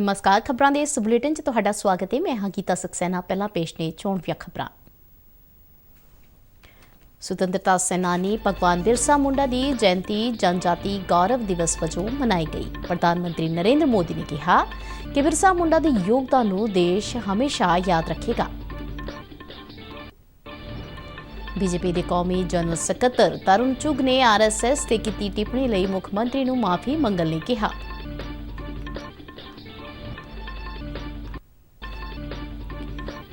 नमस्कार। खबरां दे इस बुलेटिन च तुहाडा स्वागत है। मैं हां गीता सक्सेना। पहला पेश ने चोण ਦੀਆਂ खबरां। सुतंत्रता सेनानी भगवान बिरसा मुंडा की जयंती जनजाति गौरव दिवस वजों मनाई गई। प्रधानमंत्री नरेंद्र मोदी ने कहा कि बिरसा मुंडा के योगदान नूं देश हमेशा याद रखेगा। बीजेपी के कौमी जनरल सकत्तर तरुण चुग ने RSS ते कीती टिप्पणी लई मुख मंत्री नूं माफी मंगण लई कहा।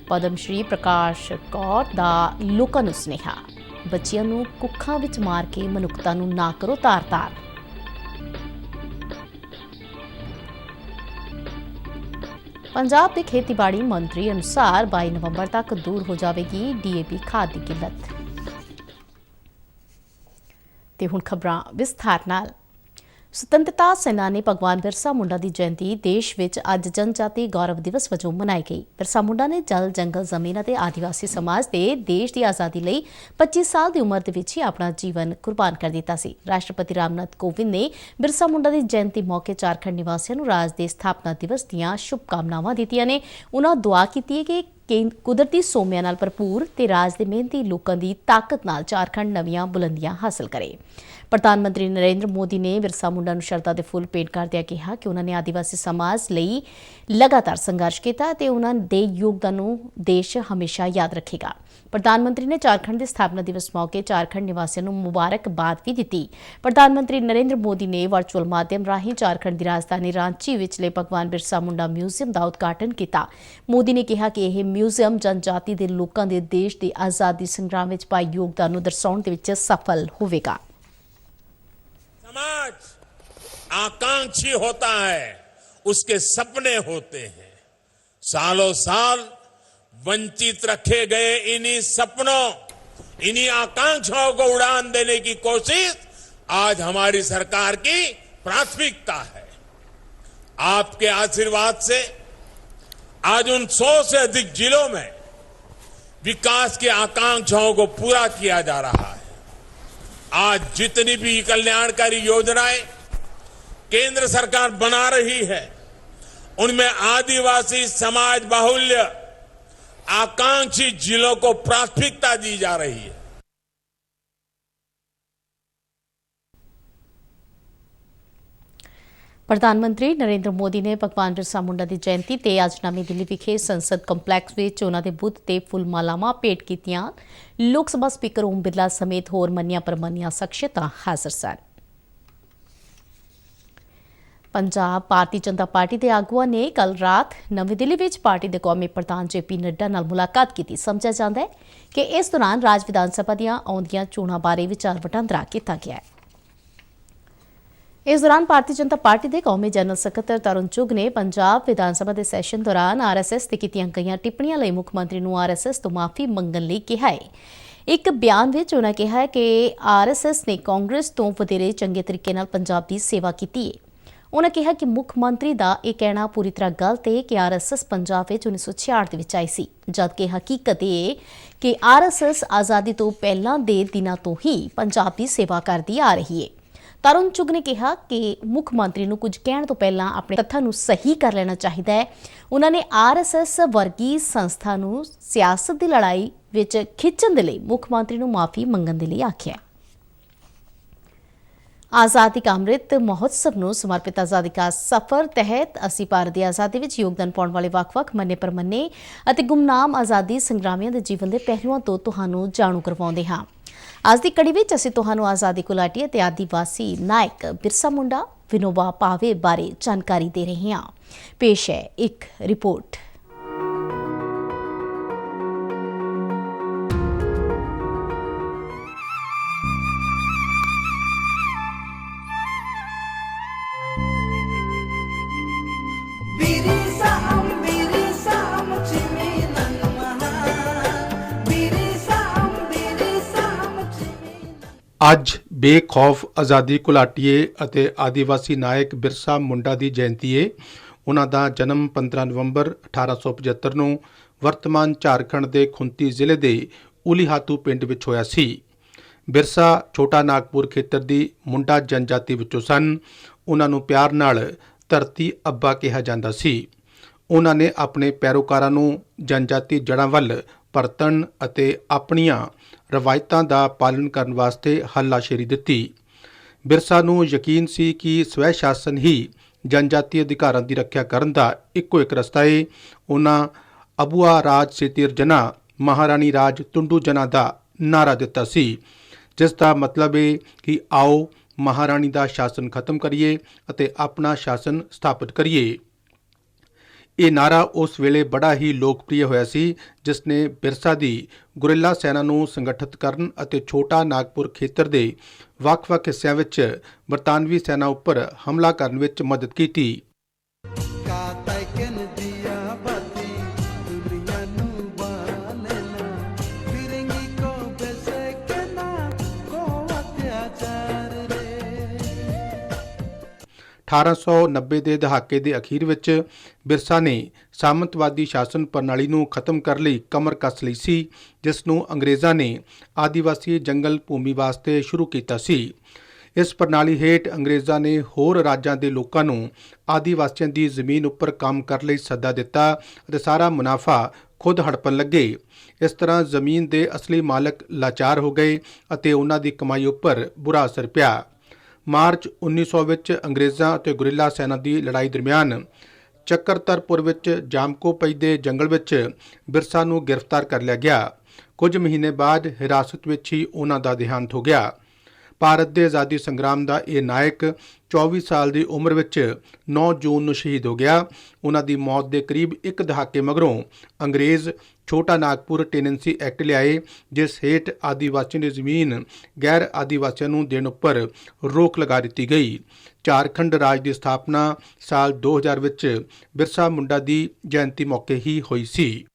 पद्मश्री प्रकाश कौर दा लोकां नूं सुनेहा, बच्चियां नूं कुੱਖਾਂ विच मार के मनुखता नूं ना करो तार-तार। पंजाब के खेतीबाड़ी मंत्री अनुसार 22 नवंबर तक दूर हो जाएगी DAP खाद की किल्लत। ते हुण खबरां विस्तार नाल। सुतंत्रता सेनानी भगवान बिरसा मुंडा की जयंती देश विच अज जनजाति गौरव दिवस वजों मनाई गई। बिरसा मुंडा ने जल जंगल जमीन और आदिवासी समाज के देश की आज़ादी लई 25 साल की उम्र विच ही अपना जीवन कुर्बान कर दिता सी। राष्ट्रपति रामनाथ कोविंद ने बिरसा मुंडा की जयंती मौके झारखंड निवासियों नूं राज के स्थापना दिवस दीआं शुभकामनावां दित्तियां ने। उन्हां दुआ कीती है कि कुदरती सोमिਆਂ नाल भरपूर ते राज दे मेहनती लोकां दी ताकत नाल झारखंड नवीआं बुलंदियां हासिल करे। प्रधानमंत्री नरेंद्र मोदी ने बिरसा मुंडा नूं शरधा दे फुੱਲ भेंट करदिआं कहा कि उन्होंने आदिवासी समाज लई लगातार संघर्ष किया ते उन्हां दे योगदान नूं देश हमेशा याद रखेगा। प्रधानमंत्री ने झारखंड के स्थापना दिवस मौके झारखंड निवासियों नूं मुबारकबाद भी दी। प्रधानमंत्री नरेंद्र मोदी ने वर्चुअल माध्यम राही झारखंड की राजधानी रांची विचले भगवान बिरसा मुंडा म्यूजियम का उद्घाटन किया। मोदी ने कहा कि यह म्यूजियम जनजाति के लोगों के देश की आज़ादी संग्राम में पाए योगदान नूं दर्शाउण दे विच सफल होवेगा। समाज आकांक्षी होता है, उसके सपने होते हैं। सालों साल वंचित रखे गए इन्हीं सपनों, इन्हीं आकांक्षाओं को उड़ान देने की कोशिश आज हमारी सरकार की प्राथमिकता है। आपके आशीर्वाद से आज उन 100 से अधिक जिलों में विकास की आकांक्षाओं को पूरा किया जा रहा है। आज जितनी भी कल्याणकारी योजनाएं केंद्र सरकार बना रही है, उनमें आदिवासी समाज बाहुल्य आकांक्षी जिलों को प्राथमिकता दी जा रही है। प्रधानमंत्री नरेंद्र मोदी ने भगवान बिरसा मुंडा की जयंती ते अज नवी दिल्ली विखे संसद कंपलैक्स में उन्हां दे बुत ते फुੱਲ मालावां भेंट कीतियां। लोक सभा स्पीकर ओम बिरला समेत होर मन्नियां परमन्नियां शख्सियतां हाज़र सन। पंजाब भारतीय जनता पार्टी के आगुआ ने कल रात नवी दिल्ली विच पार्टी के कौमी प्रधान JP नड्डा नाल मुलाकात की। समझा जाता है कि इस दौरान राज विधानसभा दीआं आउंदियां चोणां बारे विचार वटांदरा किया गया है। इस दौरान भारतीय जनता पार्टी के कौमी जनरल सकत्तर तरुण चुग ने पंजाब विधानसभा के सैशन दौरान RSS ते कीतियां गईयां टिप्पणियां लई मुख मंत्री नूं RSS तो माफी मंगण लई कहा है। एक बयान विच उन्होंने कहा है कि RSS ने कांग्रेस तो वधेरे चंगे तरीके नाल पंजाब की सेवा की है। उन्होंने कहा कि मुख मंत्री का यह कहना पूरी तरह गलत है कि RSS पंजाब में 1966 के आई सी, जबकि हकीकत यह कि RSS आज़ादी तो पहलों के दिनों तो ही पंजाब की सेवा करती आ रही है। तरुण चुग ने कहा कि मुख मंत्री नूं कुछ कहण तो पहलां अपने तथ्यां नूं सही कर लेना चाहिए है। उन्होंने RSS वर्गी संस्था नूं सियासत की लड़ाई विच खिंचण दे लई मुख मंत्री नूं माफी मंगण दे लई आखिआ। आज़ादी का अमृत महोत्सव नूं समर्पित आज़ादी का सफर तहत असी भारत की आज़ादी विच योगदान पाउण वाले वख-वख मन्ने परमन्ने अते गुमनाम आज़ादी संग्रामियों के जीवन के पहलुआं तो तुहानूं जाणू करवाउंदे हां। आज की कड़ी विच असीं तुहानूं आज़ादी घुलाटी अते आदिवासी नायक बिरसा मुंडा विनोबा भावे बारे जानकारी दे रहे हां। पेश है एक रिपोर्ट। ਅੱਜ ਬੇਖੌਫ ਆਜ਼ਾਦੀ ਘੁਲਾਟੀਏ ਅਤੇ ਆदिवासी ਨਾਇਕ ਬਿਰਸਾ ਮੁੰਡਾ ਦੀ ਜਯੰਤੀ ਹੈ। ਉਹਨਾਂ ਦਾ ਜਨਮ 15 ਨਵੰਬਰ 1875 ਨੂੰ ਵਰਤਮਾਨ ਝਾਰਖੰਡ ਦੇ ਖੁੰਤੀ ਜ਼ਿਲ੍ਹੇ ਦੇ ਉਲੀਹਾਤੂ ਪਿੰਡ ਵਿੱਚ ਹੋਇਆ ਸੀ। ਬਿਰਸਾ ਛੋਟਾ ਨਾਗਪੁਰ ਖੇਤਰ ਦੀ ਮੁੰਡਾ ਜਨਜਾਤੀ ਵਿੱਚੋਂ ਸਨ। ਉਹਨਾਂ ਨੂੰ ਪਿਆਰ ਨਾਲ ਧਰਤੀ ਅੱਬਾ ਕਿਹਾ ਜਾਂਦਾ ਸੀ। ਉਹਨਾਂ ਨੇ ਆਪਣੇ ਪੈਰੋਕਾਰਾਂ ਨੂੰ ਜਨਜਾਤੀ ਜੜ੍ਹਾਂ ਵੱਲ ਪਰਤਣ ਅਤੇ ਆਪਣੀਆਂ ਰਵਾਇਤਾਂ ਦਾ ਪਾਲਣ ਕਰਨ ਵਾਸਤੇ ਹੱਲਾਸ਼ੇਰੀ ਦਿੱਤੀ। ਬਿਰਸਾ ਨੂੰ ਯਕੀਨ ਸੀ ਕਿ ਸਵੈ ਸ਼ਾਸਨ ਹੀ ਜਨਜਾਤੀ ਅਧਿਕਾਰਾਂ ਦੀ ਰੱਖਿਆ ਕਰਨ ਦਾ ਇੱਕੋ ਇੱਕ ਰਸਤਾ ਹੈ। ਉਹਨਾਂ ਅਬੂਆ ਰਾਜ ਸਿਤਿਰ ਜਨਾ ਮਹਾਰਾਣੀ ਰਾਜ ਤੁੰਡੂ ਜਨਾ ਦਾ ਨਾਰਾ ਦਿੱਤਾ ਸੀ, ਜਿਸ ਦਾ ਮਤਲਬ ਹੈ ਕਿ ਆਓ ਮਹਾਰਾਣੀ ਦਾ ਸ਼ਾਸਨ ਖਤਮ ਕਰੀਏ ਅਤੇ ਆਪਣਾ ਸ਼ਾਸਨ ਸਥਾਪਿਤ ਕਰੀਏ। ਇਹ ਨਾਰਾ ਉਸ ਵੇਲੇ ਬੜਾ ਹੀ ਲੋਕਪ੍ਰਿਯ ਹੋਇਆ ਸੀ, ਜਿਸ ਨੇ ਬਿਰਸਾ ਦੀ ਗੁਰਿੱਲਾ ਸੈਨਾ ਨੂੰ ਸੰਗਠਿਤ ਕਰਨ ਅਤੇ ਛੋਟਾ ਨਾਗਪੁਰ ਖੇਤਰ ਦੇ ਵੱਖ-ਵੱਖ ਹਿੱਸਿਆਂ ਵਿੱਚ ਬਰਤਾਨਵੀ ਸੈਨਾ ਉੱਪਰ ਹਮਲਾ ਕਰਨ ਵਿੱਚ ਮਦਦ ਕੀਤੀ। ਅਠਾਰਾਂ 1890 ਦੇ ਦਹਾਕੇ ਦੇ ਅਖੀਰ ਵਿੱਚ ਬਿਰਸਾ ਨੇ ਸਾਮੰਤਵਾਦੀ ਸ਼ਾਸਨ ਪ੍ਰਣਾਲੀ ਨੂੰ ਖਤਮ ਕਰਨ ਲਈ ਕਮਰ ਕੱਸ ਲਈ ਸੀ, ਜਿਸ ਨੂੰ ਅੰਗਰੇਜ਼ਾਂ ਨੇ ਆਦੀਵਾਸੀ ਜੰਗਲ ਭੂਮੀ ਵਾਸਤੇ ਸ਼ੁਰੂ ਕੀਤਾ ਸੀ। ਇਸ ਪ੍ਰਣਾਲੀ ਹੇਠ ਅੰਗਰੇਜ਼ਾਂ ਨੇ ਹੋਰ ਰਾਜਾਂ ਦੇ ਲੋਕਾਂ ਨੂੰ ਆਦੀਵਾਸੀਆਂ ਦੀ ਜ਼ਮੀਨ ਉੱਪਰ ਕੰਮ ਕਰਨ ਲਈ ਸੱਦਾ ਦਿੱਤਾ ਅਤੇ ਸਾਰਾ ਮੁਨਾਫਾ ਖੁਦ ਹੜਪਣ ਲੱਗੇ। ਇਸ ਤਰ੍ਹਾਂ ਜ਼ਮੀਨ ਦੇ ਅਸਲੀ ਮਾਲਕ ਲਾਚਾਰ ਹੋ ਗਏ ਅਤੇ ਉਹਨਾਂ ਦੀ ਕਮਾਈ ਉੱਪਰ ਬੁਰਾ ਅਸਰ ਪਿਆ। ਮਾਰਚ 1900 ਵਿੱਚ ਅੰਗਰੇਜ਼ਾਂ ਅਤੇ ਗੁਰਿੱਲਾ ਸੈਨਾ ਦੀ ਲੜਾਈ ਦਰਮਿਆਨ ਚੱਕਰਤਰਪੁਰ ਵਿੱਚ ਜਾਮਕੋਪਈ ਦੇ ਜੰਗਲ ਵਿੱਚ ਬਿਰਸਾ ਨੂੰ ਗ੍ਰਿਫਤਾਰ ਕਰ ਲਿਆ ਗਿਆ। ਕੁਝ ਮਹੀਨੇ ਬਾਅਦ ਹਿਰਾਸਤ ਵਿੱਚ ਹੀ ਉਹਨਾਂ ਦਾ ਦੇਹਾਂਤ ਹੋ ਗਿਆ। ਭਾਰਤ ਦੇ ਆਜ਼ਾਦੀ ਸੰਗਰਾਮ ਦਾ ਇਹ ਨਾਇਕ 24 ਸਾਲ ਦੀ ਉਮਰ ਵਿੱਚ 9 ਜੂਨ ਨੂੰ ਸ਼ਹੀਦ ਹੋ ਗਿਆ। ਉਹਨਾਂ ਦੀ ਮੌਤ ਦੇ ਕਰੀਬ ਇੱਕ ਦਹਾਕੇ ਮਗਰੋਂ ਅੰਗਰੇਜ਼ ਛੋਟਾ ਨਾਗਪੁਰ ਟੈਨੈਂਸੀ ਐਕਟ ਲਿਆਏ, ਜਿਸ ਹੇਠ ਆਦੀਵਾਸੀਆਂ ਦੀ ਜ਼ਮੀਨ ਗੈਰ ਆਦੀਵਾਸੀਆਂ ਨੂੰ ਦੇਣ ਉੱਪਰ ਰੋਕ ਲਗਾ ਦਿੱਤੀ ਗਈ। ਝਾਰਖੰਡ ਰਾਜ ਦੀ ਸਥਾਪਨਾ ਸਾਲ 2000 ਵਿੱਚ ਬਿਰਸਾ ਮੁੰਡਾ ਦੀ ਜਯੰਤੀ ਮੌਕੇ ਹੀ ਹੋਈ ਸੀ।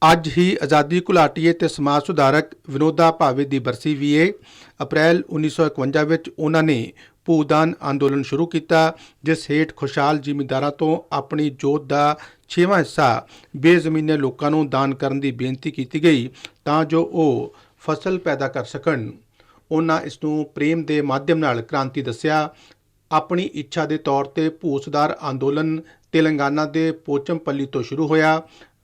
ਅੱਜ ਹੀ ਆਜ਼ਾਦੀ ਘੁਲਾਟੀਏ ਤੇ ਸਮਾਜ ਸੁਧਾਰਕ ਵਿਨੋਦਾ ਭਾਵੇ ਦੀ ਬਰਸੀ ਵੀ ਹੈ। ਅਪ੍ਰੈਲ 1951 ਵਿੱਚ ਉਹਨਾਂ ਨੇ ਭੂਦਾਨ ਅੰਦੋਲਨ ਸ਼ੁਰੂ ਕੀਤਾ, ਜਿਸ ਹੇਠ ਖੁਸ਼ਹਾਲ ਜ਼ਿਮੀਂਦਾਰਾਂ ਤੋਂ ਆਪਣੀ ਜੋਤ ਦਾ 6ਵਾਂ ਹਿੱਸਾ ਬੇਜ਼ਮੀਨੇ ਲੋਕਾਂ ਨੂੰ ਦਾਨ ਕਰਨ ਦੀ ਬੇਨਤੀ ਕੀਤੀ ਗਈ ਤਾਂ ਜੋ ਉਹ ਫਸਲ ਪੈਦਾ ਕਰ ਸਕਣ। ਉਹਨਾਂ ਇਸ ਨੂੰ ਪ੍ਰੇਮ ਦੇ ਮਾਧਿਅਮ ਨਾਲ ਕ੍ਰਾਂਤੀ ਦੱਸਿਆ। ਆਪਣੀ ਇੱਛਾ ਦੇ ਤੌਰ ਤੇ ਭੂ ਸੁਧਾਰ ਅੰਦੋਲਨ ਤੇਲੰਗਾਨਾ ਦੇ ਪੋਚਮਪੱਲੀ ਤੋਂ ਸ਼ੁਰੂ ਹੋਇਆ।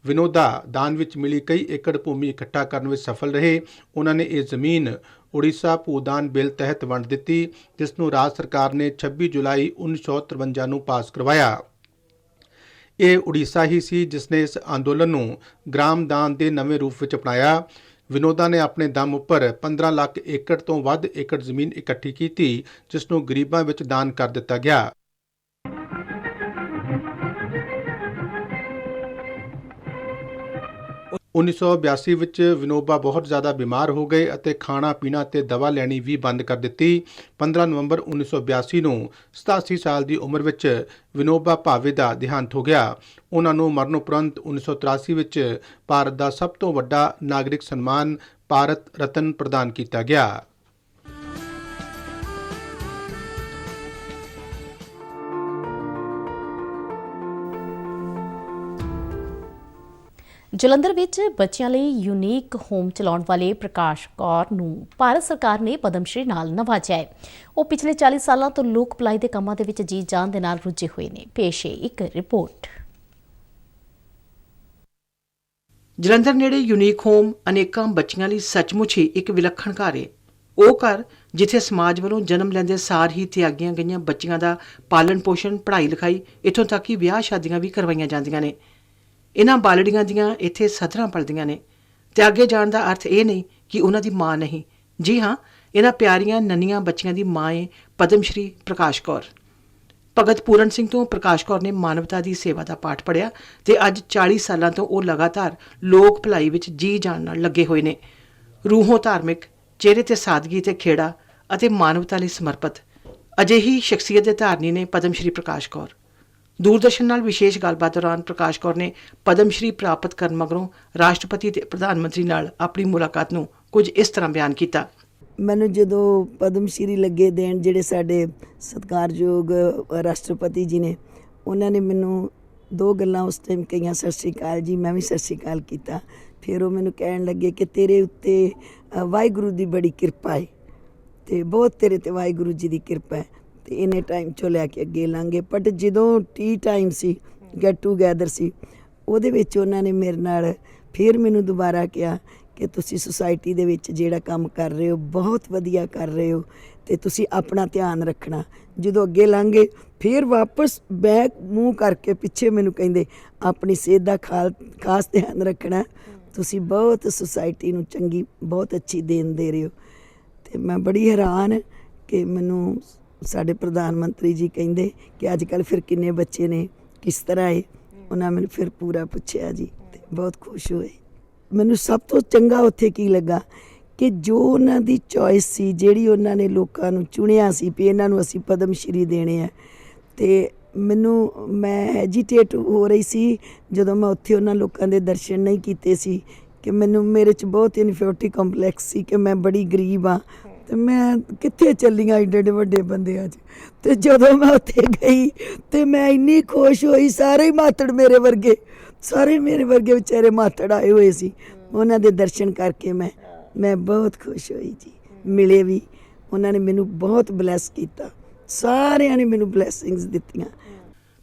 ਵਿਨੋਦਾ ਦਾਨ ਵਿੱਚ ਮਿਲੀ ਕਈ ਏਕੜ ਭੂਮੀ ਇਕੱਠਾ ਕਰਨ ਵਿੱਚ ਸਫਲ ਰਹੇ। ਉਹਨਾਂ ਨੇ ਇਹ ਜ਼ਮੀਨ ਉੜੀਸਾ ਭੂਦਾਨ ਬਿੱਲ ਤਹਿਤ ਵੰਡ ਦਿੱਤੀ, ਜਿਸ ਨੂੰ ਰਾਜ ਸਰਕਾਰ ਨੇ 26 ਜੁਲਾਈ 1953 ਨੂੰ ਪਾਸ ਕਰਵਾਇਆ। ਇਹ ਉੜੀਸਾ ਹੀ ਸੀ ਜਿਸ ਨੇ ਇਸ ਅੰਦੋਲਨ ਨੂੰ ਗ੍ਰਾਮ ਦਾਨ ਦੇ ਨਵੇਂ ਰੂਪ ਵਿੱਚ ਅਪਣਾਇਆ। ਵਿਨੋਦਾ ਨੇ ਆਪਣੇ ਦਮ ਉੱਪਰ 15 ਲੱਖ ਏਕੜ ਤੋਂ ਵੱਧ ਏਕੜ ਜ਼ਮੀਨ ਇਕੱਠੀ ਕੀਤੀ, ਜਿਸ ਨੂੰ ਗਰੀਬਾਂ ਵਿੱਚ ਦਾਨ ਕਰ ਦਿੱਤਾ ਗਿਆ। 1982 ਵਿੱਚ ਵਿਨੋਬਾ ਬਹੁਤ ਜ਼ਿਆਦਾ ਬਿਮਾਰ ਹੋ ਗਏ ਅਤੇ ਖਾਣਾ ਪੀਣਾ ਤੇ ਦਵਾ ਲੈਣੀ ਵੀ ਬੰਦ ਕਰ ਦਿੱਤੀ। 15 ਨਵੰਬਰ 1982 ਨੂੰ 87 ਸਾਲ ਦੀ ਉਮਰ ਵਿੱਚ ਵਿਨੋਬਾ ਭਾਵੇ ਦਾ ਦੇਹਾਂਤ ਹੋ ਗਿਆ। ਉਹਨਾਂ ਨੂੰ ਮਰਨ ਉਪਰੰਤ 1983 ਵਿੱਚ ਭਾਰਤ ਦਾ ਸਭ ਤੋਂ ਵੱਡਾ ਨਾਗਰਿਕ ਸਨਮਾਨ ਭਾਰਤ ਰਤਨ ਪ੍ਰਦਾਨ ਕੀਤਾ ਗਿਆ। ਜਲੰਧਰ ਵਿੱਚ ਬੱਚਿਆਂ ਲਈ ਯੂਨੀਕ ਹੋਮ ਚਲਾਉਣ ਵਾਲੇ ਪ੍ਰਕਾਸ਼ ਕੌਰ ਨੂੰ ਭਾਰਤ ਸਰਕਾਰ ਨੇ ਪਦਮ ਸ਼੍ਰੀ ਨਾਲ ਨਵਾਜਿਆ ਹੈ। ਉਹ ਪਿਛਲੇ 40 ਸਾਲਾਂ ਤੋਂ ਲੋਕ ਭਲਾਈ ਦੇ ਕੰਮਾਂ ਦੇ ਵਿੱਚ ਜੀ ਜਾਨ ਦੇ ਨਾਲ ਰੁੱਝੇ ਹੋਏ ਨੇ। ਪੇਸ਼ ਹੈ ਇੱਕ ਰਿਪੋਰਟ। ਜਲੰਧਰ ਨੇੜੇ ਯੂਨੀਕ ਹੋਮ ਅਨੇਕਾਂ ਬੱਚਿਆਂ ਲਈ ਸੱਚਮੁੱਚ ਹੀ ਇੱਕ ਵਿਲੱਖਣ ਘਰ ਹੈ। ਉਹ ਘਰ ਜਿੱਥੇ ਸਮਾਜ ਵੱਲੋਂ ਜਨਮ ਲੈਂਦੇ ਸਾਰ ਹੀ ਤਿਆਗੀਆਂ ਗਈਆਂ ਬੱਚੀਆਂ ਦਾ ਪਾਲਣ ਪੋਸ਼ਣ, ਪੜ੍ਹਾਈ ਲਿਖਾਈ, ਇੱਥੋਂ ਤੱਕ ਕਿ ਵਿਆਹ ਸ਼ਾਦੀਆਂ ਵੀ ਕਰਵਾਈਆਂ ਜਾਂਦੀਆਂ ਨੇ। ਇਹਨਾਂ ਬਾਲੜੀਆਂ ਦੀਆਂ ਇੱਥੇ ਸਧਰਾਂ ਪਲਦੀਆਂ ਨੇ ਤੇ ਅੱਗੇ ਜਾਣ ਦਾ ਅਰਥ ਇਹ ਨਹੀਂ ਕਿ ਉਹਨਾਂ ਦੀ ਮਾਂ ਨਹੀਂ। ਜੀ ਹਾਂ, ਇਹਨਾਂ ਪਿਆਰੀਆਂ ਨੰਨੀਆਂ ਬੱਚੀਆਂ ਦੀ ਮਾਂ ਹੈ ਪਦਮ ਸ਼੍ਰੀ ਪ੍ਰਕਾਸ਼ ਕੌਰ। ਭਗਤ ਪੂਰਨ ਸਿੰਘ ਤੋਂ ਪ੍ਰਕਾਸ਼ ਕੌਰ ਨੇ ਮਾਨਵਤਾ ਦੀ ਸੇਵਾ ਦਾ ਪਾਠ ਪੜ੍ਹਿਆ ਤੇ ਅੱਜ 40 ਸਾਲਾਂ ਤੋਂ ਉਹ ਲਗਾਤਾਰ ਲੋਕ ਭਲਾਈ ਵਿੱਚ ਜੀ ਜਾਨ ਨਾਲ ਲੱਗੇ ਹੋਏ ਨੇ। ਰੂਹੋਂ ਧਾਰਮਿਕ, ਚਿਹਰੇ ਤੇ ਸਾਦਗੀ ਤੇ ਖੇੜਾ ਅਤੇ ਮਾਨਵਤਾ ਲਈ ਸਮਰਪਿਤ ਅਜਿਹੀ ਸ਼ਖਸੀਅਤ ਦੇ ਧਾਰਨੀ ਨੇ ਪਦਮ ਸ਼੍ਰੀ ਪ੍ਰਕਾਸ਼ ਕੌਰ। ਦੂਰਦਰਸ਼ਨ ਨਾਲ ਵਿਸ਼ੇਸ਼ ਗੱਲਬਾਤ ਦੌਰਾਨ ਪ੍ਰਕਾਸ਼ ਕੌਰ ਨੇ ਪਦਮ ਸ਼੍ਰੀ ਪ੍ਰਾਪਤ ਕਰਨ ਮਗਰੋਂ ਰਾਸ਼ਟਰਪਤੀ ਤੇ ਪ੍ਰਧਾਨ ਮੰਤਰੀ ਨਾਲ ਆਪਣੀ ਮੁਲਾਕਾਤ ਨੂੰ ਕੁਝ ਇਸ ਤਰ੍ਹਾਂ ਬਿਆਨ ਕੀਤਾ। ਮੈਨੂੰ ਜਦੋਂ ਪਦਮ ਸ਼੍ਰੀ ਲੱਗੇ ਦੇਣ, ਜਿਹੜੇ ਸਾਡੇ ਸਤਿਕਾਰਯੋਗ ਰਾਸ਼ਟਰਪਤੀ ਜੀ ਨੇ, ਉਹਨਾਂ ਨੇ ਮੈਨੂੰ ਦੋ ਗੱਲਾਂ ਉਸ ਟਾਈਮ ਕਹੀਆਂ। ਸਤਿ ਸ਼੍ਰੀ ਅਕਾਲ ਜੀ, ਮੈਂ ਵੀ ਸਤਿ ਸ਼੍ਰੀ ਅਕਾਲ ਕੀਤਾ ਫਿਰ ਉਹ ਮੈਨੂੰ ਕਹਿਣ ਲੱਗੇ ਕਿ ਤੇਰੇ ਉੱਤੇ ਵਾਹਿਗੁਰੂ ਦੀ ਬੜੀ ਕਿਰਪਾ ਹੈ ਤੇ ਬਹੁਤ ਤੇਰੇ ਤੇ ਵਾਹਿਗੁਰੂ ਜੀ ਦੀ ਕਿਰਪਾ ਹੈ ਤੇ ਇਹਨੇ ਟਾਈਮ 'ਚੋਂ ਲੈ ਕੇ ਅੱਗੇ ਲੰਘੇ। ਬਟ ਜਦੋਂ ਟੀ ਟਾਈਮ ਸੀ, ਗੈਟ ਟੂਗੈਦਰ ਸੀ, ਉਹਦੇ ਵਿੱਚ ਉਹਨਾਂ ਨੇ ਮੇਰੇ ਨਾਲ ਫਿਰ ਮੈਨੂੰ ਦੁਬਾਰਾ ਕਿਹਾ ਕਿ ਤੁਸੀਂ ਸੁਸਾਇਟੀ ਦੇ ਵਿੱਚ ਜਿਹੜਾ ਕੰਮ ਕਰ ਰਹੇ ਹੋ ਬਹੁਤ ਵਧੀਆ ਕਰ ਰਹੇ ਹੋ ਤੇ ਤੁਸੀਂ ਆਪਣਾ ਧਿਆਨ ਰੱਖਣਾ। ਜਦੋਂ ਅੱਗੇ ਲੰਘੇ ਫਿਰ ਵਾਪਸ ਬੈਕ ਮੂੰਹ ਕਰਕੇ ਪਿੱਛੇ ਮੈਨੂੰ ਕਹਿੰਦੇ ਆਪਣੀ ਸਿਹਤ ਦਾ ਖਾਸ ਧਿਆਨ ਰੱਖਣਾ, ਤੁਸੀਂ ਬਹੁਤ ਸੁਸਾਇਟੀ ਨੂੰ ਚੰਗੀ ਬਹੁਤ ਅੱਛੀ ਦੇਣ ਦੇ ਰਹੇ ਹੋ। ਤੇ ਮੈਂ ਬੜੀ ਹੈਰਾਨ ਕਿ ਮੈਨੂੰ ਸਾਡੇ ਪ੍ਰਧਾਨ ਮੰਤਰੀ ਜੀ ਕਹਿੰਦੇ ਕਿ ਅੱਜ ਕੱਲ੍ਹ ਫਿਰ ਕਿੰਨੇ ਬੱਚੇ ਨੇ, ਕਿਸ ਤਰ੍ਹਾਂ ਹੈ। ਉਹਨਾਂ ਮੈਨੂੰ ਫਿਰ ਪੂਰਾ ਪੁੱਛਿਆ ਜੀ ਤੇ ਬਹੁਤ ਖੁਸ਼ ਹੋਏ। ਮੈਨੂੰ ਸਭ ਤੋਂ ਚੰਗਾ ਉੱਥੇ ਕੀ ਲੱਗਾ ਕਿ ਜੋ ਉਹਨਾਂ ਦੀ ਚੋਇਸ ਸੀ, ਜਿਹੜੀ ਉਹਨਾਂ ਨੇ ਲੋਕਾਂ ਨੂੰ ਚੁਣਿਆ ਸੀ ਵੀ ਇਹਨਾਂ ਨੂੰ ਅਸੀਂ ਪਦਮ ਸ਼੍ਰੀ ਦੇਣੇ ਆ, ਤੇ ਮੈਂ ਹੈਜੀਟੇਟ ਹੋ ਰਹੀ ਸੀ ਜਦੋਂ ਮੈਂ ਉੱਥੇ ਉਹਨਾਂ ਲੋਕਾਂ ਦੇ ਦਰਸ਼ਨ ਨਹੀਂ ਕੀਤੇ ਸੀ ਕਿ ਮੇਰੇ 'ਚ ਬਹੁਤ ਇਨਫੀਰੀਅਰਟੀ ਕੰਪਲੈਕਸ ਸੀ ਕਿ ਮੈਂ ਬੜੀ ਗਰੀਬ ਹਾਂ ਤੇ ਮੈਂ ਕਿੱਥੇ ਚੱਲੀਆਂ ਏਡੇ ਏਡੇ ਵੱਡੇ ਬੰਦਿਆਂ 'ਚ। ਤੇ ਜਦੋਂ ਮੈਂ ਉੱਥੇ ਗਈ ਤੇ ਮੈਂ ਇੰਨੀ ਖੁਸ਼ ਹੋਈ, ਸਾਰੇ ਹੀ ਮਾਤੜ ਮੇਰੇ ਵਰਗੇ, ਸਾਰੇ ਮੇਰੇ ਵਰਗੇ ਵਿਚਾਰੇ ਮਾਤੜ ਆਏ ਹੋਏ ਸੀ। ਉਹਨਾਂ ਦੇ ਦਰਸ਼ਨ ਕਰਕੇ ਮੈਂ ਬਹੁਤ ਖੁਸ਼ ਹੋਈ ਜੀ। ਮਿਲੇ ਵੀ, ਉਹਨਾਂ ਨੇ ਮੈਨੂੰ ਬਹੁਤ ਬਲੈਸ ਕੀਤਾ, ਸਾਰਿਆਂ ਨੇ ਮੈਨੂੰ ਬਲੈਸਿੰਗਸ ਦਿੱਤੀਆਂ।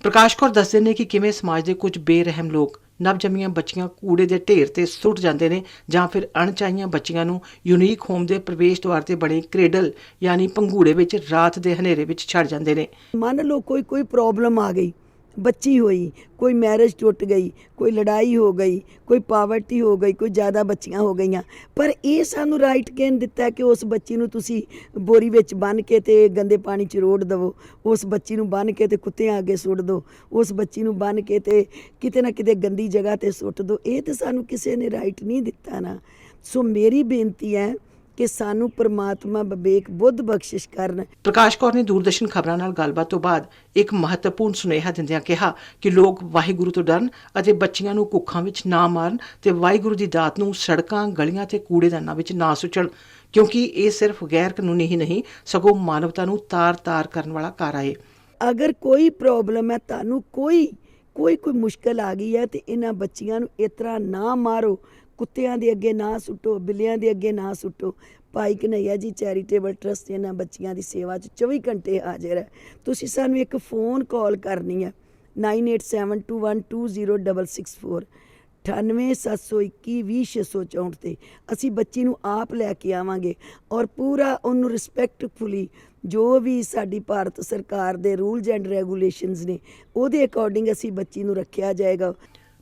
ਪ੍ਰਕਾਸ਼ ਕੌਰ ਦੱਸਦੇ ਨੇ ਕਿ ਕਿਵੇਂ ਸਮਾਜ ਦੇ ਕੁਝ ਬੇਰਹਿਮ ਲੋਕ ਨਵਜੰਮੀਆਂ ਬੱਚੀਆਂ ਕੂੜੇ ਦੇ ਢੇਰ ਤੇ ਸੁੱਟ ਜਾਂਦੇ ਨੇ ਜਾਂ ਫਿਰ ਅਣਚਾਹੀਆਂ ਬੱਚੀਆਂ ਨੂੰ ਯੂਨੀਕ ਹੋਮ ਦੇ ਪ੍ਰਵੇਸ਼ ਦੁਆਰ ਤੇ ਬਣੇ ਕ੍ਰੇਡਲ ਯਾਨੀ ਪੰਘੂੜੇ ਵਿੱਚ ਰਾਤ ਦੇ ਹਨੇਰੇ ਵਿੱਚ ਛੱਡ ਜਾਂਦੇ ਨੇ। ਮੰਨ ਲਓ ਕੋਈ ਪ੍ਰੋਬਲਮ ਆ ਗਈ, ਬੱਚੀ ਹੋਈ, ਕੋਈ ਮੈਰਿਜ ਟੁੱਟ ਗਈ, ਕੋਈ ਲੜਾਈ ਹੋ ਗਈ, ਕੋਈ ਪਾਵਰਟੀ ਹੋ ਗਈ, ਕੋਈ ਜ਼ਿਆਦਾ ਬੱਚੀਆਂ ਹੋ ਗਈਆਂ, ਪਰ ਇਹ ਸਾਨੂੰ ਰਾਈਟ ਕਿਹਨ ਦਿੱਤਾ ਕਿ ਉਸ ਬੱਚੀ ਨੂੰ ਤੁਸੀਂ ਬੋਰੀ ਵਿੱਚ ਬੰਨ੍ਹ ਕੇ ਤੇ ਗੰਦੇ ਪਾਣੀ 'ਚ ਰੋੜ ਦੇਵੋ, ਉਸ ਬੱਚੀ ਨੂੰ ਬੰਨ੍ਹ ਕੇ ਤੇ ਕੁੱਤਿਆਂ ਅੱਗੇ ਸੁੱਟ ਦਿਓ, ਉਸ ਬੱਚੀ ਨੂੰ ਬੰਨ੍ਹ ਕੇ ਤੇ ਕਿਤੇ ਨਾ ਕਿਤੇ ਗੰਦੀ ਜਗ੍ਹਾ 'ਤੇ ਸੁੱਟ ਦਿਓ। ਇਹ ਤਾਂ ਸਾਨੂੰ ਕਿਸੇ ਨੇ ਰਾਈਟ ਨਹੀਂ ਦਿੱਤਾ ਨਾ। ਸੋ ਮੇਰੀ ਬੇਨਤੀ ਹੈ ਕਿ ਸਾਨੂੰ ਪ੍ਰਮਾਤਮਾ ਵਿਵੇਕ ਬੁੱਧ ਬਖਸ਼ਿਸ਼ ਕਰਨ। ਪ੍ਰਕਾਸ਼ ਕੌਰ ਨੇ ਦੂਰਦਰਸ਼ਨ ਖਬਰਾਂ ਨਾਲ ਗੱਲਬਾਤ ਤੋਂ ਬਾਅਦ ਇੱਕ ਮਹੱਤਵਪੂਰਨ ਸੁਨੇਹਾ ਦਿੰਦਿਆਂ ਕਿਹਾ ਕਿ ਲੋਕ ਵਾਹਿਗੁਰੂ ਤੋਂ ਡਰਨ ਅਤੇ ਬੱਚੀਆਂ ਨੂੰ ਕੁੱਖਾਂ ਵਿੱਚ ਨਾ ਮਾਰਨ ਤੇ ਵਾਹਿਗੁਰੂ ਦੀ ਦਾਤ ਨੂੰ ਸੜਕਾਂ, ਗਲੀਆਂ ਤੇ ਕੂੜੇਦਾਨਾਂ ਵਿੱਚ ਨਾ ਸੁੱਟਣ, ਕਿਉਂਕਿ ਇਹ ਸਿਰਫ ਗੈਰ ਕਾਨੂੰਨੀ ਹੀ ਨਹੀਂ ਸਗੋਂ ਮਾਨਵਤਾ ਨੂੰ ਤਾਰ-ਤਾਰ ਕਰਨ ਵਾਲਾ ਕਾਰਾ ਹੈ। ਅਗਰ ਕੋਈ ਪ੍ਰੋਬਲਮ ਹੈ, ਤੁਹਾਨੂੰ ਕੋਈ ਮੁਸ਼ਕਲ ਆ ਗਈ ਹੈ ਤੇ ਇਹਨਾਂ ਬੱਚੀਆਂ ਨੂੰ ਇਸ ਤਰ੍ਹਾਂ ਨਾ ਮਾਰੋ, ਕੁੱਤਿਆਂ ਦੇ ਅੱਗੇ ਨਾ ਸੁੱਟੋ, ਬਿੱਲੀਆਂ ਦੇ ਅੱਗੇ ਨਾ ਸੁੱਟੋ। ਭਾਈ ਕਨ੍ਹਈਆ ਜੀ ਚੈਰੀਟੇਬਲ ਟਰਸਟ ਇਹਨਾਂ ਬੱਚੀਆਂ ਦੀ ਸੇਵਾ 'ਚ 24 ਘੰਟੇ ਹਾਜ਼ਰ ਹੈ। ਤੁਸੀਂ ਸਾਨੂੰ ਇੱਕ ਫੋਨ ਕਾਲ ਕਰਨੀ ਹੈ 9872120664 9872210664 ਤੇ ਅਸੀਂ ਬੱਚੀ ਨੂੰ ਆਪ ਲੈ ਕੇ ਆਵਾਂਗੇ ਔਰ ਪੂਰਾ ਉਹਨੂੰ ਰਿਸਪੈਕਟਫੁਲੀ ਜੋ ਵੀ ਸਾਡੀ ਭਾਰਤ ਸਰਕਾਰ ਦੇ ਰੂਲਸ ਐਂਡ ਰੈਗੂਲੇਸ਼ਨਸ ਨੇ ਉਹਦੇ ਅਕੋਰਡਿੰਗ ਅਸੀਂ ਬੱਚੀ ਨੂੰ ਰੱਖਿਆ ਜਾਏਗਾ।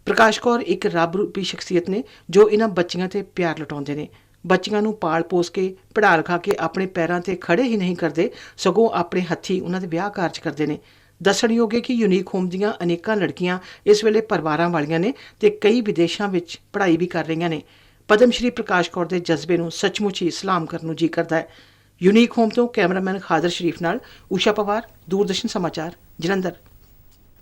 ਪ੍ਰਕਾਸ਼ ਕੌਰ ਇੱਕ ਰੱਬ ਰੂਪੀ ਸ਼ਖਸੀਅਤ ਨੇ ਜੋ ਇਹਨਾਂ ਬੱਚੀਆਂ ਤੇ ਪਿਆਰ ਲੁਟਾਉਂਦੇ ਨੇ। ਬੱਚੀਆਂ ਨੂੰ ਪਾਲ ਪੋਸ ਕੇ ਪੜ੍ਹਾ ਲਿਖਾ ਕੇ ਆਪਣੇ ਪੈਰਾਂ ਤੇ ਖੜੇ ਹੀ ਨਹੀਂ ਕਰਦੇ ਸਗੋਂ ਆਪਣੇ ਹੱਥੀਂ ਉਹਨਾਂ ਦੇ ਵਿਆਹ ਕਾਰਜ ਕਰਦੇ ਨੇ। ਦੱਸਣਯੋਗ ਹੈ ਕਿ ਯੂਨੀਕ ਹੋਮ ਦੀਆਂ ਅਨੇਕਾਂ ਲੜਕੀਆਂ ਇਸ ਵੇਲੇ ਪਰਿਵਾਰਾਂ ਵਾਲੀਆਂ ਨੇ ਤੇ ਕਈ ਵਿਦੇਸ਼ਾਂ ਵਿੱਚ ਪੜ੍ਹਾਈ ਵੀ ਕਰ ਰਹੀਆਂ ਨੇ। ਪਦਮ ਸ਼੍ਰੀ ਪ੍ਰਕਾਸ਼ ਕੌਰ ਦੇ ਜਜ਼ਬੇ ਨੂੰ ਸੱਚਮੁੱਚ ਹੀ ਸਲਾਮ ਕਰਨ ਨੂੰ ਜੀ ਕਰਦਾ ਹੈ। ਯੂਨੀਕ ਹੋਮ ਤੋਂ ਕੈਮਰਾਮੈਨ ਖਾਦਰ ਸ਼ਰੀਫ ਨਾਲ ਊਸ਼ਾ ਪਵਾਰ, ਦੂਰਦਰਸ਼ਨ ਸਮਾਚਾਰ, ਜਲੰਧਰ।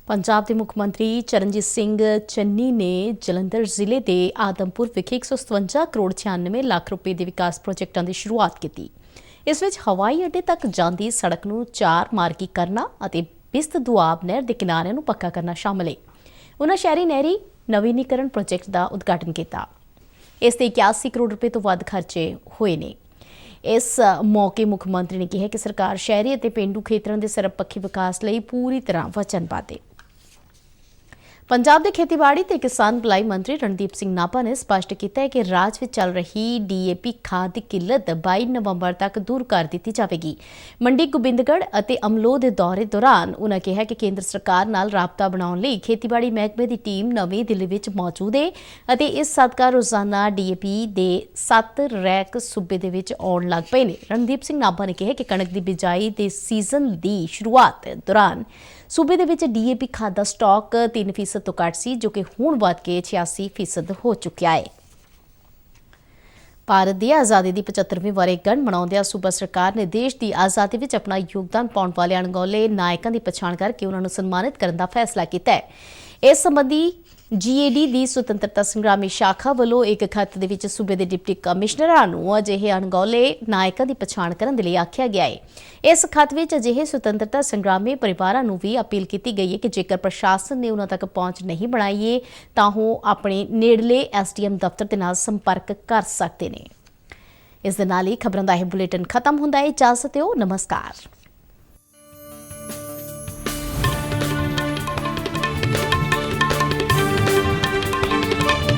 ਪੰਜਾਬ ਦੇ ਮੁੱਖ ਮੰਤਰੀ ਚਰਨਜੀਤ ਸਿੰਘ ਚੰਨੀ ਨੇ ਜਲੰਧਰ ਜ਼ਿਲ੍ਹੇ ਦੇ ਆਦਮਪੁਰ ਵਿਖੇ 157 ਕਰੋੜ 96 ਲੱਖ ਰੁਪਏ ਦੇ ਵਿਕਾਸ ਪ੍ਰੋਜੈਕਟਾਂ ਦੀ ਸ਼ੁਰੂਆਤ ਕੀਤੀ। ਇਸ ਵਿੱਚ ਹਵਾਈ ਅੱਡੇ ਤੱਕ ਜਾਂਦੀ ਸੜਕ ਨੂੰ 4 ਮਾਰਗੀ ਕਰਨਾ ਅਤੇ ਬਿਸਤ ਦੁਆਬ ਨਹਿਰ ਦੇ ਕਿਨਾਰਿਆਂ ਨੂੰ ਪੱਕਾ ਕਰਨਾ ਸ਼ਾਮਲ ਹੈ। ਉਨ੍ਹਾਂ ਸ਼ਹਿਰੀ ਨਹਿਰੀ ਨਵੀਨੀਕਰਨ ਪ੍ਰੋਜੈਕਟ ਦਾ ਉਦਘਾਟਨ ਕੀਤਾ। ਇਸ ਤੇ 81 ਕਰੋੜ ਰੁਪਏ ਤੋਂ ਵੱਧ ਖਰਚੇ ਹੋਏ ਨੇ। ਇਸ ਮੌਕੇ ਮੁੱਖ ਮੰਤਰੀ ਨੇ ਕਿਹਾ ਕਿ ਸਰਕਾਰ ਸ਼ਹਿਰੀ ਅਤੇ ਪੇਂਡੂ ਖੇਤਰਾਂ ਦੇ ਸਰਬਪੱਖੀ ਵਿਕਾਸ ਲਈ ਪੂਰੀ ਤਰ੍ਹਾਂ ਵਚਨਬੱਧ ਹੈ। ਪੰਜਾਬ ਦੇ ਖੇਤੀਬਾੜੀ ਤੇ ਕਿਸਾਨ ਭਲਾਈ ਮੰਤਰੀ ਰਣਦੀਪ ਸਿੰਘ ਨਾਭਾ ਨੇ ਸਪਸ਼ਟ ਕੀਤਾ ਹੈ ਕਿ ਰਾਜ ਵਿੱਚ ਚੱਲ ਰਹੀ ਡੀਏਪੀ ਖਾਦ ਦੀ ਕਿੱਲਤ 22 ਨਵੰਬਰ ਤੱਕ ਦੂਰ ਕਰ ਦਿੱਤੀ ਜਾਵੇਗੀ। ਮੰਡੀ ਗੋਬਿੰਦਗੜ੍ਹ ਅਤੇ ਅਮਲੋਹ ਦੇ ਦੌਰੇ ਦੌਰਾਨ ਉਨ੍ਹਾਂ ਕਿਹਾ ਕਿ ਕੇਂਦਰ ਸਰਕਾਰ ਨਾਲ ਰਾਬਤਾ ਬਣਾਉਣ ਲਈ ਖੇਤੀਬਾੜੀ ਮਹਿਕਮੇ ਦੀ ਟੀਮ ਨਵੀਂ ਦਿੱਲੀ ਵਿੱਚ ਮੌਜੂਦ ਹੈ ਅਤੇ ਇਸ ਸਦਕਾ ਰੋਜ਼ਾਨਾ ਡੀਏਪੀ ਦੇ 7 ਰੈਕ ਸੂਬੇ ਦੇ ਵਿੱਚ ਆਉਣ ਲੱਗ ਪਏ ਨੇ। ਰਣਦੀਪ ਸਿੰਘ ਨਾਭਾ ਨੇ ਕਿਹਾ ਕਿ ਕਣਕ ਦੀ ਬਿਜਾਈ ਦੇ ਸੀਜ਼ਨ ਦੀ ਸ਼ੁਰੂਆਤ ਦੌਰਾਨ ਸੂਬੇ ਦੇ ਵਿੱਚ ਡੀਏਪੀ ਖਾਦ ਦਾ ਸਟਾਕ 3% ਤੋਂ ਘੱਟ ਸੀ, ਜੋ ਕਿ ਹੁਣ ਵੱਧ ਕੇ 86% ਹੋ ਚੁੱਕਿਆ ਹੈ। ਭਾਰਤ ਦੀ ਆਜ਼ਾਦੀ ਦੀ 75ਵੀਂ ਵਰ੍ਹੇਗੰਢ ਮਨਾਉਂਦਿਆਂ ਸੂਬਾ ਸਰਕਾਰ ਨੇ ਦੇਸ਼ ਦੀ ਆਜ਼ਾਦੀ ਵਿੱਚ ਆਪਣਾ ਯੋਗਦਾਨ ਪਾਉਣ ਵਾਲੇ ਅਣਗੌਲੇ ਨਾਇਕਾਂ ਦੀ ਪਛਾਣ ਕਰਕੇ ਉਹਨਾਂ ਨੂੰ ਸਨਮਾਨਿਤ ਕਰਨ ਦਾ ਫੈਸਲਾ ਕੀਤਾ ਹੈ। ਇਸ ਸੰਬੰਧੀ GAD ਦੀ ਸੁਤੰਤਰਤਾ ਸੰਗਰਾਮੀ ਸ਼ਾਖਾ ਵੱਲੋਂ ਇੱਕ ਖੱਤ ਦੇ ਵਿੱਚ ਸੂਬੇ ਦੇ ਡਿਪਟੀ ਕਮਿਸ਼ਨਰਾਂ ਨੂੰ ਅਜਿਹੇ ਅਣਗੌਲੇ ਨਾਇਕਾਂ ਦੀ ਪਛਾਣ ਕਰਨ ਦੇ ਲਈ ਆਖਿਆ ਗਿਆ ਹੈ। ਇਸ ਖੱਤ ਵਿੱਚ ਅਜਿਹੇ ਸੁਤੰਤਰਤਾ ਸੰਗਰਾਮੀ ਪਰਿਵਾਰਾਂ ਨੂੰ ਵੀ ਅਪੀਲ ਕੀਤੀ ਗਈ ਹੈ ਕਿ ਜੇਕਰ ਪ੍ਰਸ਼ਾਸਨ ਨੇ ਉਹਨਾਂ ਤੱਕ ਪਹੁੰਚ ਨਹੀਂ ਬਣਾਈ ਤਾਂ ਉਹ ਆਪਣੇ ਨੇੜਲੇ SDM ਦਫ਼ਤਰ ਦੇ ਨਾਲ ਸੰਪਰਕ ਕਰ ਸਕਦੇ ਨੇ। ਇਸ ਦੇ ਨਾਲ ਹੀ ਖਬਰਾਂ ਦਾ ਇਹ ਬੁਲੇਟਿਨ ਖਤਮ ਹੁੰਦਾ ਹੈ। ਇਜਾਜ਼ਤ ਦਿਓ, ਨਮਸਕਾਰ।